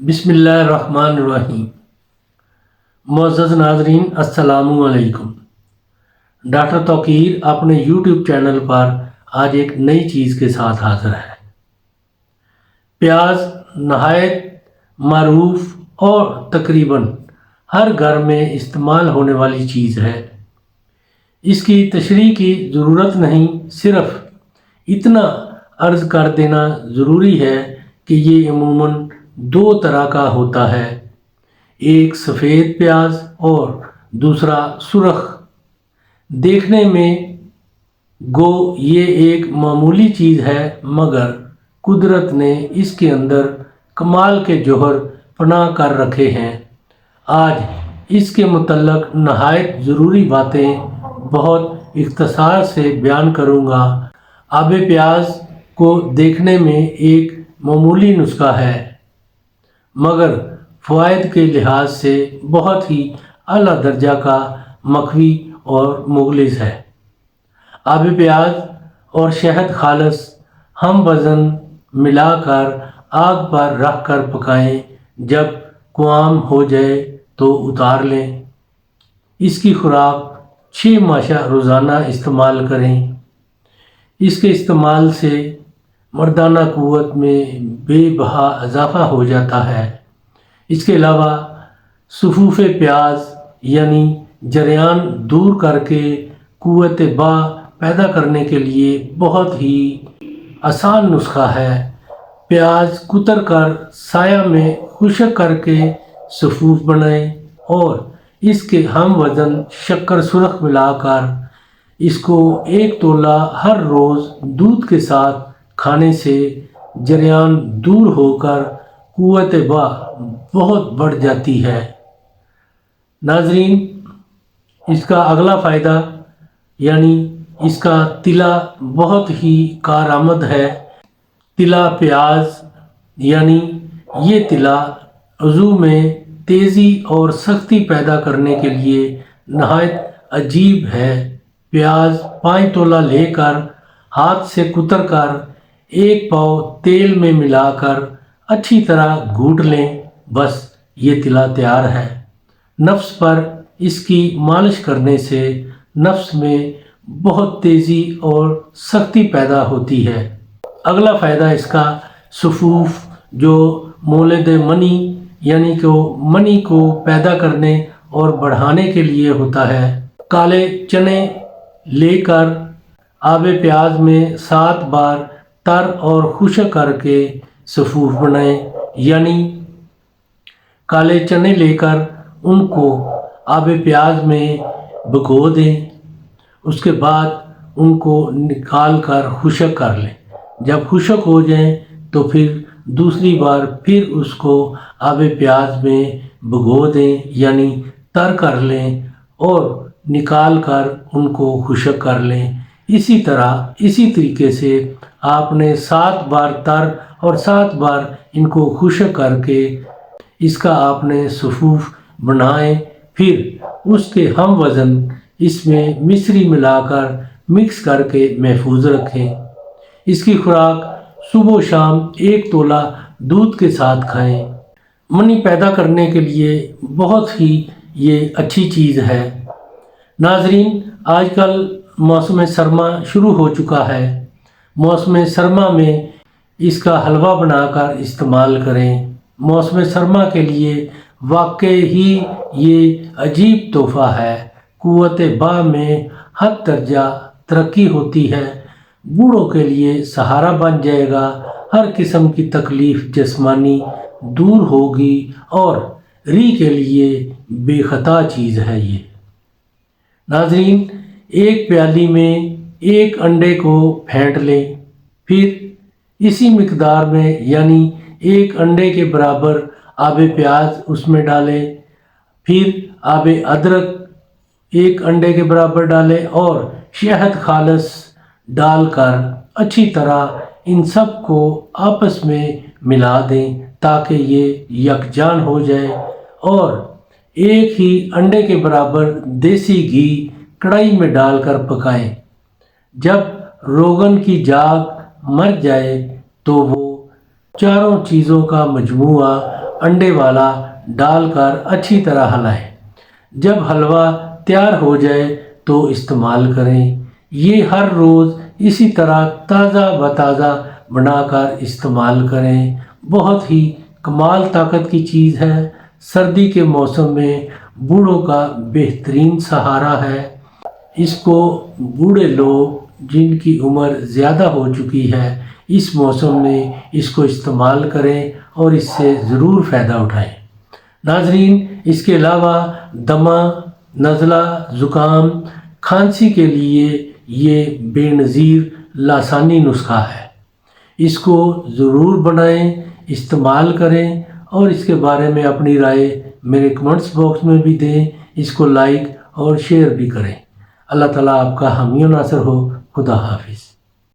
बिस्मिल्लाहिर्रहमानिर्रहीम। मुअज़्ज़ज़ नाज़रीन, अस्सलामु अलैकुम। डॉक्टर तौकीर अपने यूट्यूब चैनल पर आज एक नई चीज़ के साथ हाज़िर है। प्याज नहायत मरूफ और तकरीबन हर घर में इस्तेमाल होने वाली चीज़ है। इसकी तशरीह की ज़रूरत नहीं, सिर्फ़ इतना अर्ज़ कर देना ज़रूरी है कि ये अमूमन दो तरह का होता है, एक सफ़ेद प्याज और दूसरा सुर्ख। देखने में गो ये एक मामूली चीज़ है, मगर कुदरत ने इसके अंदर कमाल के जौहर पनाह कर रखे हैं। आज इसके मुतल्लक नहायत ज़रूरी बातें बहुत इख्तिसार से बयान करूँगा। आब प्याज को देखने में एक मामूली नुस्खा है, मगर फ़वाइद के लिहाज से बहुत ही आला दर्जा का मखवी और मुगलिस है। आब प्याज और शहद खालस हम वज़न मिलाकर आग पर रख कर पकाएं। जब क़वाम हो जाए तो उतार लें। इसकी खुराक 6 माशा रोज़ाना इस्तेमाल करें। इसके इस्तेमाल से मर्दाना क़ुव्वत में बेबहा इजाफ़ा हो जाता है। इसके अलावा सफ़ूफ़े प्याज यानी जरियान दूर करके क़ुव्वत बा पैदा करने के लिए बहुत ही आसान नुस्खा है। प्याज कुतर कर साया में खुश्क करके सफ़ूफ़ बनाएं और इसके हम वज़न शक्कर सुर्ख मिलाकर इसको 1 तोला हर रोज़ दूध के साथ खाने से जरियान दूर होकर क़ुव्वत बा बहुत बढ़ जाती है। नाज़रीन, इसका अगला फ़ायदा यानी इसका तिला बहुत ही कारआमद है। तिला प्याज यानी ये तिला वज़ू में तेज़ी और सख्ती पैदा करने के लिए नहायत अजीब है। प्याज 5 तोला लेकर हाथ से कुतर कर 1 पाव तेल में मिलाकर अच्छी तरह घूट लें, बस ये तिला तैयार है। नफ्स पर इसकी मालिश करने से नफ्स में बहुत तेज़ी और सख्ती पैदा होती है। अगला फ़ायदा इसका सफ़ूफ़ जो मौलिद मनी यानी कि मनी को पैदा करने और बढ़ाने के लिए होता है। काले चने लेकर आब प्याज में 7 बार तर और खुश्क करके सफ़ूफ़ बनाएं, यानी काले चने लेकर उनको आब प्याज में भिगो दें। उसके बाद उनको निकाल कर खुश्क कर लें। जब खुश्क हो जाएं तो फिर दूसरी बार फिर उसको आब प्याज में भिगो दें, यानी तर कर लें और निकाल कर उनको खुश्क कर लें। इसी तरीके से आपने 7 बार तर और 7 बार इनको खुश्क करके इसका आपने सफ़ूफ़ बनाएं। फिर उसके हम वज़न इसमें मिश्री मिलाकर मिक्स करके महफूज रखें। इसकी खुराक सुबह शाम 1 तोला दूध के साथ खाएं। मनी पैदा करने के लिए बहुत ही ये अच्छी चीज़ है। नाज़रीन, आजकल मौसम सरमा शुरू हो चुका है। मौसम सरमा में इसका हलवा बनाकर इस्तेमाल करें। मौसम सरमा के लिए वाकई ही ये अजीब तोहफ़ा है। क़ुव्वत बा में हद दर्जा तरक्की होती है। बूढ़ों के लिए सहारा बन जाएगा। हर किस्म की तकलीफ़ जिस्मानी दूर होगी और री के लिए बेखता चीज़ है ये। नाज़रीन, एक प्याली में 1 अंडे को फेंट लें। फिर इसी मिकदार में यानी 1 अंडे के बराबर आब प्याज उसमें डालें। फिर आब अदरक 1 अंडे के बराबर डालें और शहद खालस डालकर अच्छी तरह इन सब को आपस में मिला दें ताकि ये यकजान हो जाए और 1 ही अंडे के बराबर देसी घी कढ़ाई में डालकर पकाएं। जब रोगन की जाग मर जाए तो वो चारों चीज़ों का मजमूआ انڈے والا ڈال کر اچھی طرح ہلائیں۔ جب حلوہ تیار ہو جائے تو استعمال کریں۔ یہ ہر روز اسی طرح تازہ بتازہ بنا کر استعمال کریں۔ بہت ہی کمال طاقت کی چیز ہے۔ سردی کے موسم میں بوڑھوں کا بہترین سہارا ہے۔ اس کو بوڑھے لوگ جن کی عمر زیادہ ہو چکی ہے اس موسم میں اس کو استعمال کریں اور اس سے ضرور فائدہ اٹھائیں۔ ناظرین، اس کے علاوہ دمہ، نزلہ، زکام، کھانسی کے لیے یہ بے نظیر لسانی نسخہ ہے۔ اس کو ضرور بنائیں، استعمال کریں اور اس کے بارے میں اپنی رائے میرے کمنٹس باکس میں بھی دیں۔ اس کو لائک اور شیئر بھی کریں۔ اللہ تعالیٰ آپ کا حامی و ناصر ہو۔ خدا حافظ۔